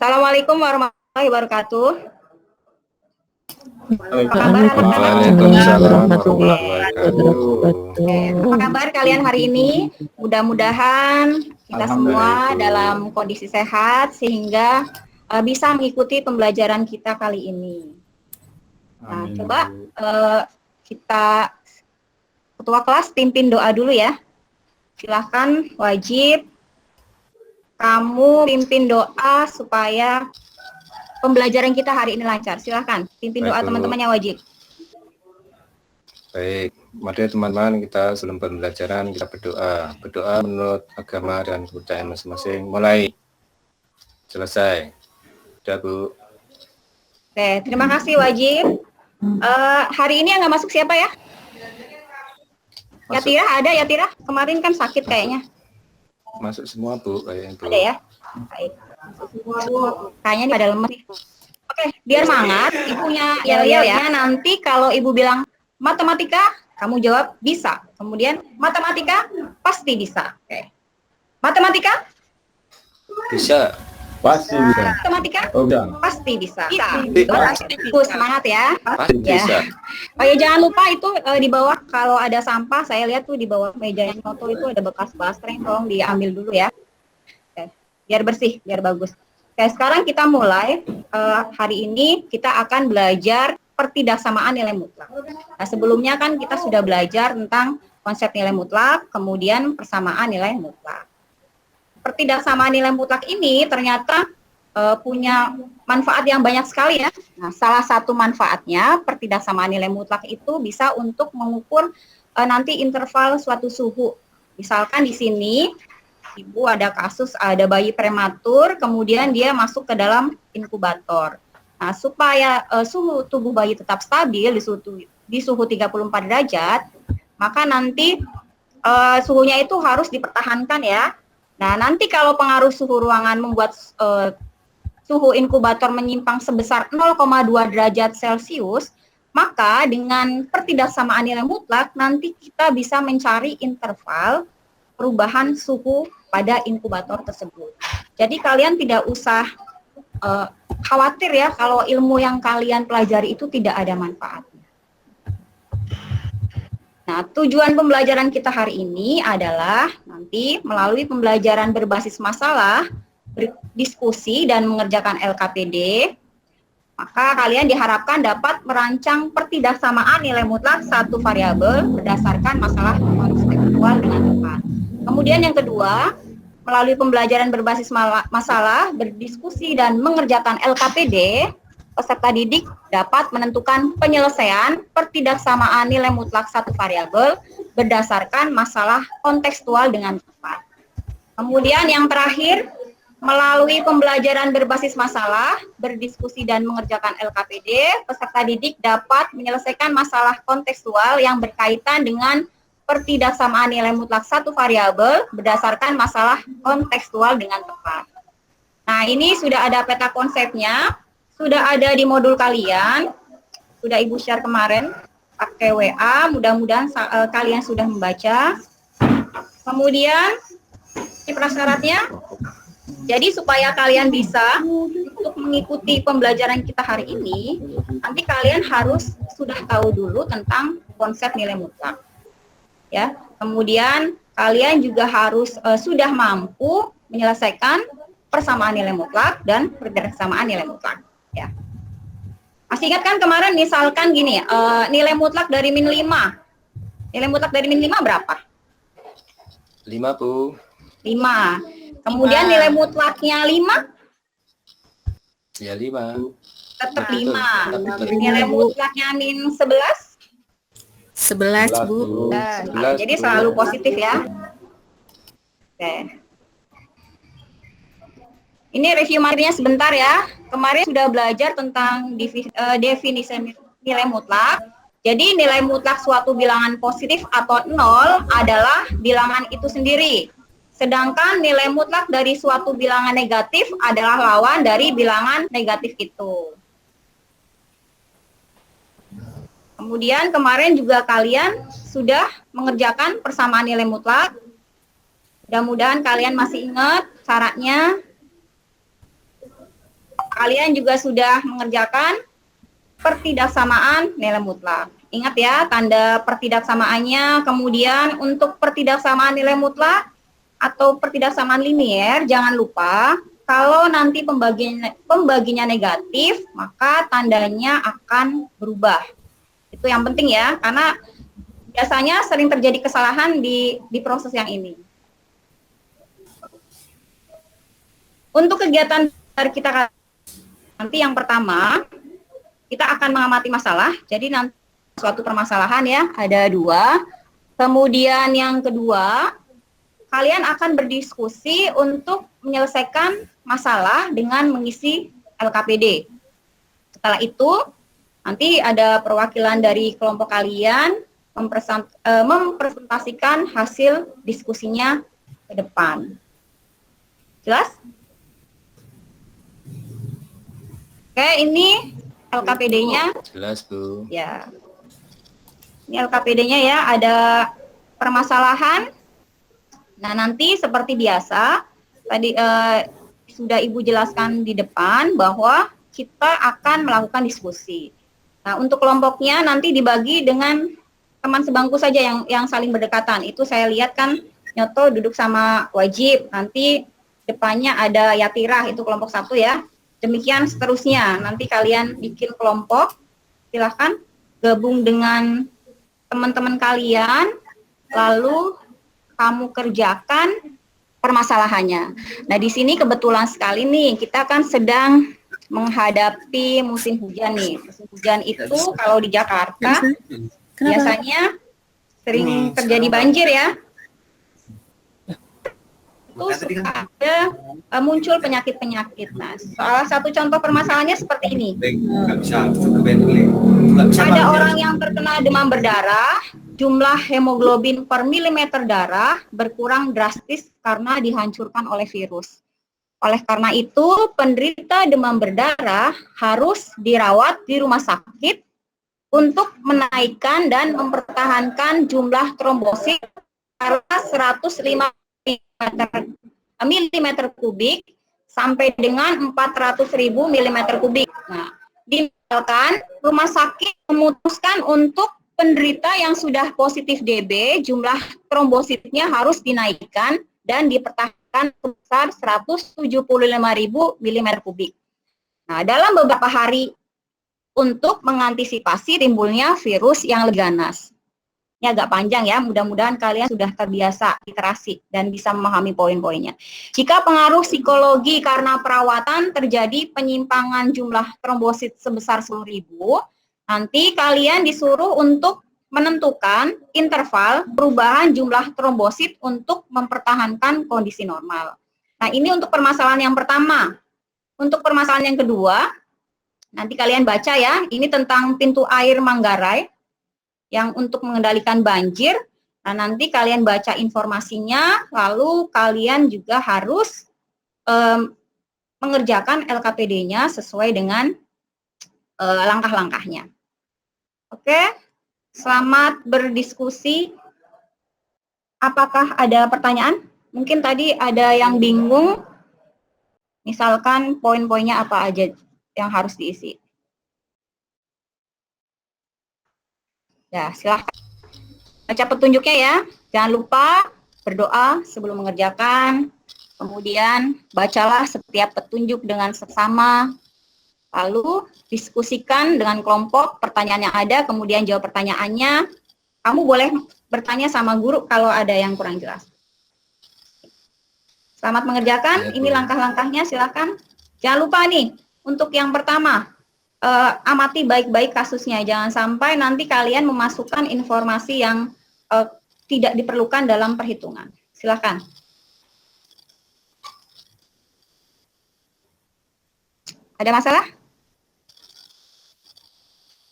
Assalamualaikum warahmatullahi wabarakatuh. Apa kabar anak-anak? Waalaikumsalam warahmatullahi wabarakatuh. Apa kabar kalian hari ini? Mudah-mudahan kita semua dalam kondisi sehat sehingga bisa mengikuti pembelajaran kita kali ini. Nah, coba kita ketua kelas pimpin doa dulu ya. Silahkan, wajib kamu pimpin doa supaya pembelajaran kita hari ini lancar. Silahkan, pimpin doa teman-temannya wajib. Baik, mari teman-teman kita sebelum pembelajaran kita berdoa. Berdoa menurut agama dan kebudayaan masing-masing. Mulai. Selesai. Sudah, Bu. Oke, terima kasih wajib. Hari ini yang nggak masuk siapa ya? Masuk. Yatira ada, Yatira? Kemarin kan sakit kayaknya. Masuk semua, Bu. Kayaknya, Bu. Ada ya? Baik. Kayaknya pada lemes. Oke, biar semangat, ibunya yel-yel ya. Nanti kalau ibu bilang matematika, kamu jawab bisa. Kemudian matematika pasti bisa. Oke. Matematika? Bisa. Pasti bisa. Matematika? Oh, bisa. Pasti bisa. Pasti. Ibu semangat ya. Pasti bisa. Oh ya, jangan lupa itu di bawah kalau ada sampah, saya lihat tuh di bawah meja yang foto itu ada bekas bastreng, tolong diambil dulu ya. Oke, biar bersih, biar bagus. Oke, sekarang kita mulai. Hari ini kita akan belajar pertidaksamaan nilai mutlak. Nah, sebelumnya kan kita sudah belajar tentang konsep nilai mutlak, kemudian persamaan nilai mutlak. Pertidaksamaan nilai mutlak ini ternyata punya manfaat yang banyak sekali ya. Nah, salah satu manfaatnya pertidaksamaan nilai mutlak itu bisa untuk mengukur nanti interval suatu suhu. Misalkan di sini ibu ada kasus ada bayi prematur, kemudian dia masuk ke dalam inkubator. Nah, supaya suhu tubuh bayi tetap stabil di suhu 34 derajat, maka nanti suhunya itu harus dipertahankan ya. Nah, nanti kalau pengaruh suhu ruangan membuat suhu inkubator menyimpang sebesar 0,2 derajat Celcius, maka dengan pertidaksamaan nilai mutlak nanti kita bisa mencari interval perubahan suhu pada inkubator tersebut. Jadi kalian tidak usah khawatir ya kalau ilmu yang kalian pelajari itu tidak ada manfaatnya. Nah, tujuan pembelajaran kita hari ini adalah nanti melalui pembelajaran berbasis masalah, berdiskusi dan mengerjakan LKPD, maka kalian diharapkan dapat merancang pertidaksamaan nilai mutlak satu variabel berdasarkan masalah konseptual dengan tepat. Kemudian yang kedua, melalui pembelajaran berbasis masalah, berdiskusi dan mengerjakan LKPD, peserta didik dapat menentukan penyelesaian pertidaksamaan nilai mutlak satu variabel berdasarkan masalah kontekstual dengan tepat. Kemudian yang terakhir, melalui pembelajaran berbasis masalah, berdiskusi dan mengerjakan LKPD, peserta didik dapat menyelesaikan masalah kontekstual yang berkaitan dengan pertidaksamaan nilai mutlak satu variabel berdasarkan masalah kontekstual dengan tepat. Nah, ini sudah ada peta konsepnya. Sudah ada di modul kalian, sudah Ibu share kemarin pakai WA, mudah-mudahan kalian sudah membaca. Kemudian, ini prasyaratnya, jadi supaya kalian bisa untuk mengikuti pembelajaran kita hari ini, nanti kalian harus sudah tahu dulu tentang konsep nilai mutlak. Ya, kemudian kalian juga harus sudah mampu menyelesaikan persamaan nilai mutlak dan pertidaksamaan nilai mutlak. Ya. Masih ingat kan kemarin misalkan gini, nilai mutlak dari min 5. Nilai mutlak dari min 5 berapa? 5, Bu. 5. Kemudian nilai mutlaknya 5? Ya, 5. Tetap 5. Nilai mutlaknya min 11? 11, Bu. Nah, jadi selalu positif ya. Oke. Ini review materinya sebentar ya. Kemarin sudah belajar tentang definisi nilai mutlak. Jadi nilai mutlak suatu bilangan positif atau 0 adalah bilangan itu sendiri. Sedangkan nilai mutlak dari suatu bilangan negatif adalah lawan dari bilangan negatif itu. Kemudian kemarin juga kalian sudah mengerjakan persamaan nilai mutlak. Mudah-mudahan kalian masih ingat syaratnya. kalian juga sudah mengerjakan pertidaksamaan nilai mutlak. Ingat ya, tanda pertidaksamaannya. Kemudian untuk pertidaksamaan nilai mutlak atau pertidaksamaan linier, jangan lupa kalau nanti pembaginya negatif, maka tandanya akan berubah. Itu yang penting ya, karena biasanya sering terjadi kesalahan di proses yang ini. Untuk kegiatan dari kita nanti yang pertama, kita akan mengamati masalah. Jadi nanti suatu permasalahan ya, ada 2. Kemudian yang kedua, kalian akan berdiskusi untuk menyelesaikan masalah dengan mengisi LKPD. Setelah itu, nanti ada perwakilan dari kelompok kalian mempresentasikan hasil diskusinya ke depan. Jelas? Oke, ini LKPD-nya. Jelas, Bu. Ya. Ini LKPD-nya ya, ada permasalahan. Nah, nanti seperti biasa, tadi sudah Ibu jelaskan di depan bahwa kita akan melakukan diskusi. Nah, untuk kelompoknya nanti dibagi dengan teman sebangku saja yang saling berdekatan. Itu saya lihat kan Nyoto duduk sama Wajib, nanti depannya ada Yatirah, itu kelompok 1 ya. Demikian seterusnya, nanti kalian bikin kelompok, silahkan gabung dengan teman-teman kalian, lalu kamu kerjakan permasalahannya. Nah, di sini kebetulan sekali nih, kita kan sedang menghadapi musim hujan nih. Musim hujan itu kalau di Jakarta, biasanya sering terjadi banjir ya. Itu ada muncul penyakit-penyakit. Nah, salah satu contoh permasalahannya seperti ini. Ada orang yang terkena demam berdarah, jumlah hemoglobin per milimeter darah berkurang drastis karena dihancurkan oleh virus. Oleh karena itu, penderita demam berdarah harus dirawat di rumah sakit untuk menaikkan dan mempertahankan jumlah trombosit karena 105 milimeter kubik sampai dengan 400.000 milimeter kubik. Nah, misalkan rumah sakit memutuskan untuk penderita yang sudah positif DB, jumlah trombositnya harus dinaikkan dan dipertahankan sebesar 175.000 milimeter kubik. Nah, dalam beberapa hari untuk mengantisipasi timbulnya virus yang lebih ganas. Ini agak panjang ya, mudah-mudahan kalian sudah terbiasa literasi dan bisa memahami poin-poinnya. Jika pengaruh psikologi karena perawatan terjadi penyimpangan jumlah trombosit sebesar 10.000, nanti kalian disuruh untuk menentukan interval perubahan jumlah trombosit untuk mempertahankan kondisi normal. Nah, ini untuk permasalahan yang pertama. Untuk permasalahan yang kedua, nanti kalian baca ya, ini tentang pintu air Manggarai yang untuk mengendalikan banjir. Nah, nanti kalian baca informasinya, lalu kalian juga harus mengerjakan LKPD-nya sesuai dengan langkah-langkahnya. Oke, selamat berdiskusi. Apakah ada pertanyaan? Mungkin tadi ada yang bingung, misalkan poin-poinnya apa aja yang harus diisi. Ya, silahkan baca petunjuknya ya. Jangan lupa berdoa sebelum mengerjakan. Kemudian bacalah setiap petunjuk dengan seksama. Lalu diskusikan dengan kelompok pertanyaan yang ada, kemudian jawab pertanyaannya. Kamu boleh bertanya sama guru kalau ada yang kurang jelas. Selamat mengerjakan. Ini langkah-langkahnya, silakan. Jangan lupa nih, untuk yang pertama, amati baik-baik kasusnya, jangan sampai nanti kalian memasukkan informasi yang tidak diperlukan dalam perhitungan. Silakan. Ada masalah?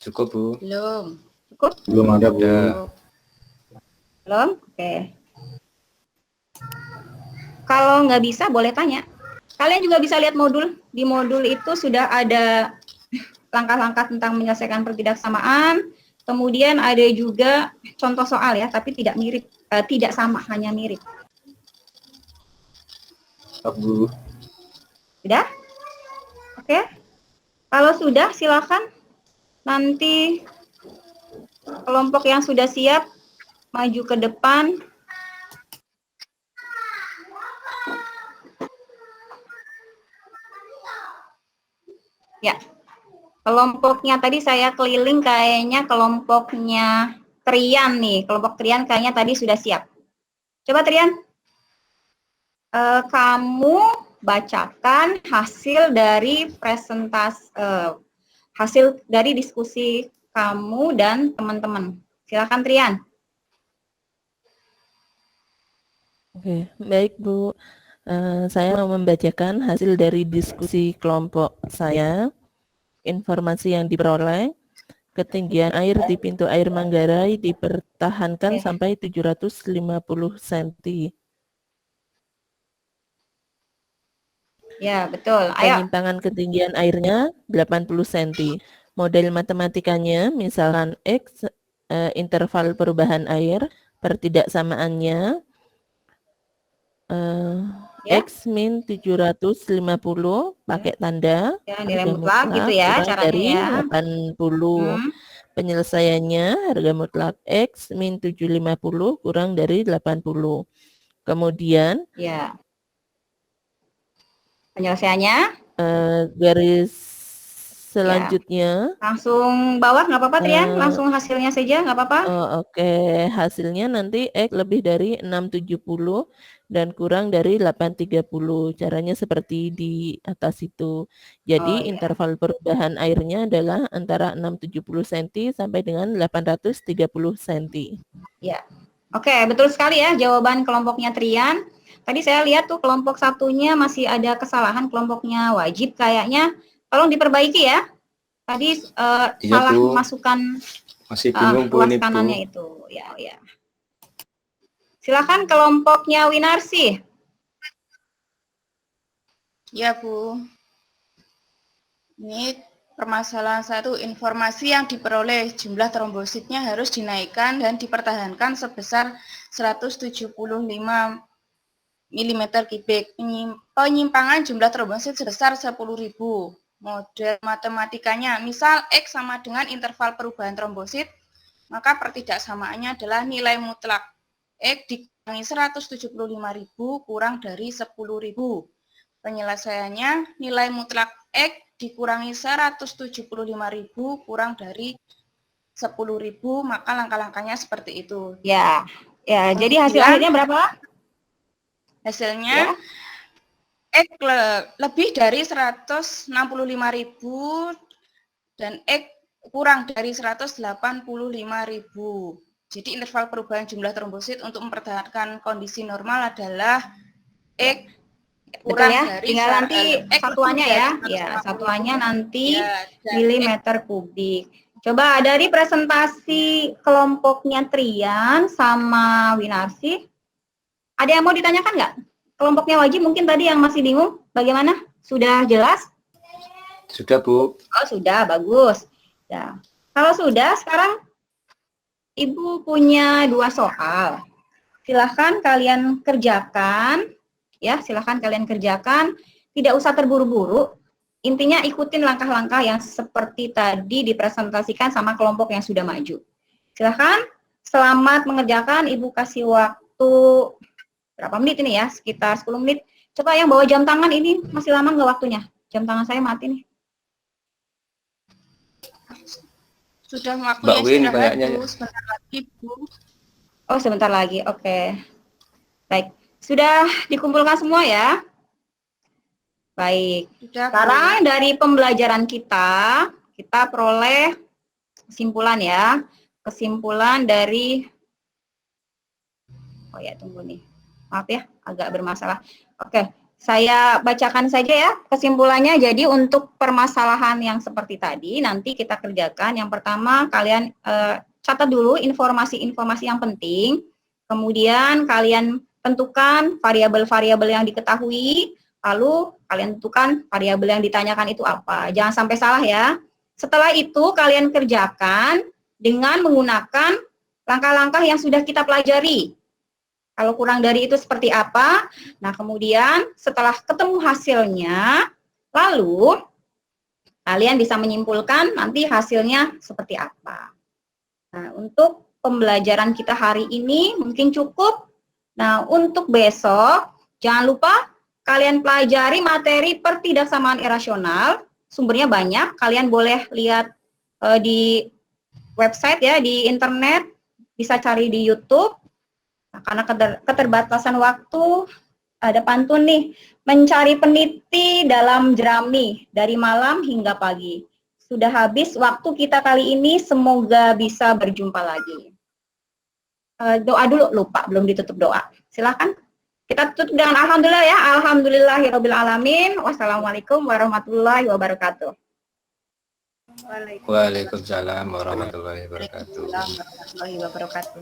Cukup, Bu. Belum. Cukup? Belum ada, Bu. Belum? Oke. Kalau nggak bisa, boleh tanya. Kalian juga bisa lihat modul. Di modul itu sudah ada langkah-langkah tentang menyelesaikan pertidaksamaan. Kemudian ada juga contoh soal ya, tapi tidak mirip, tidak sama, hanya mirip. Bu. Sudah? Oke, kalau sudah silakan nanti kelompok yang sudah siap maju ke depan. Ya, kelompoknya tadi saya keliling kayaknya kelompoknya Trian nih. Kelompok Trian kayaknya tadi sudah siap. Coba Trian, kamu bacakan hasil dari hasil dari diskusi kamu dan teman-teman. Silakan Trian. Oke, baik Bu. Saya mau membacakan hasil dari diskusi kelompok saya. Informasi yang diperoleh, ketinggian air di pintu air Manggarai dipertahankan sampai 750 cm. Ya, betul. Ayo. Penyimpangan ketinggian airnya 80 cm. Model matematikanya misalkan X, interval perubahan air, pertidaksamaannya X min 750 pakai tanda Ya, nilai harga mutlak gitu ya kurang caranya dari ya. 80. Penyelesaiannya harga mutlak X min 750 kurang dari 80. Kemudian Ya. Penyelesaiannya garis selanjutnya langsung bawah nggak apa-apa Trian, langsung hasilnya saja nggak apa-apa. Oke, hasilnya nanti X lebih dari 670 dan kurang dari 830. Caranya seperti di atas itu. Jadi interval perubahan airnya adalah antara 670 cm sampai dengan 830 cm. Ya. Oke, betul sekali ya jawaban kelompoknya Trian. Tadi saya lihat tuh kelompok satunya masih ada kesalahan, kelompoknya Wajib kayaknya. Tolong diperbaiki ya. Tadi salah Bu. masukkan Masih bingung Bu ruas ini Bu. kanannya itu. Ya, ya. Silakan kelompoknya Winarsi. Ya Bu. Ini permasalahan satu, informasi yang diperoleh jumlah trombositnya harus dinaikkan dan dipertahankan sebesar 175 mm kubik. Penyimpangan jumlah trombosit sebesar 10.000. Model matematikanya, misal X sama dengan interval perubahan trombosit, maka pertidaksamaannya adalah nilai mutlak X dikurangi 175.000 kurang dari 10.000. Penyelesaiannya, nilai mutlak X dikurangi 175.000 kurang dari 10.000, maka langkah-langkahnya seperti itu. Ya, ya. Jadi hasil akhirnya berapa? Hasilnya X lebih dari 165.000 dan X kurang dari 185.000. Jadi interval perubahan jumlah trombosit untuk mempertahankan kondisi normal adalah X kurang ya. dari Tinggal nanti satuannya ya. Ya, satuannya nanti milimeter kubik. Coba dari presentasi kelompoknya Trian sama Winarsi, ada yang mau ditanyakan nggak? Kelompoknya Wajib mungkin tadi yang masih bingung, bagaimana? Sudah jelas? Sudah Bu. Oh sudah, bagus. Ya. Kalau sudah, sekarang Ibu punya 2 soal. Silahkan kalian kerjakan. Ya, silahkan kalian kerjakan. Tidak usah terburu-buru. Intinya ikutin langkah-langkah yang seperti tadi dipresentasikan sama kelompok yang sudah maju. Silahkan, selamat mengerjakan. Ibu kasih waktu berapa menit ini ya? Sekitar 10 menit. Coba yang bawa jam tangan ini masih lama nggak waktunya? Jam tangan saya mati nih. Sudah waktunya Mbak Win istirahat kayaknya. Bu, sebentar lagi Bu. Oh sebentar lagi, oke. Baik, sudah dikumpulkan semua ya? Baik, Sudah, Bu. sekarang dari pembelajaran kita peroleh kesimpulan ya. Kesimpulan dari, oh ya tunggu nih. Maaf ya, agak bermasalah. Oke, saya bacakan saja ya kesimpulannya. Jadi untuk permasalahan yang seperti tadi, nanti kita kerjakan. Yang pertama, kalian catat dulu informasi-informasi yang penting. Kemudian kalian tentukan variabel-variabel yang diketahui. Lalu kalian tentukan variabel yang ditanyakan itu apa. Jangan sampai salah ya. Setelah itu kalian kerjakan dengan menggunakan langkah-langkah yang sudah kita pelajari. Kalau kurang dari itu seperti apa? Nah, kemudian setelah ketemu hasilnya, lalu Kalian bisa menyimpulkan nanti hasilnya seperti apa. Nah, untuk pembelajaran kita hari ini mungkin cukup. Nah, untuk besok, jangan lupa kalian pelajari materi pertidaksamaan irasional. Sumbernya banyak, kalian boleh lihat di website ya, di internet, bisa cari di YouTube. Nah, karena keterbatasan waktu, ada pantun nih, mencari peniti dalam jerami, dari malam hingga pagi. Sudah habis waktu kita kali ini, semoga bisa berjumpa lagi. Doa dulu, lupa, belum ditutup doa. Silakan. Kita tutup dengan alhamdulillah ya. Alhamdulillahirabbil alamin. Wassalamualaikum warahmatullahi wabarakatuh. Waalaikumsalam warahmatullahi wabarakatuh. Waalaikumsalam warahmatullahi wabarakatuh.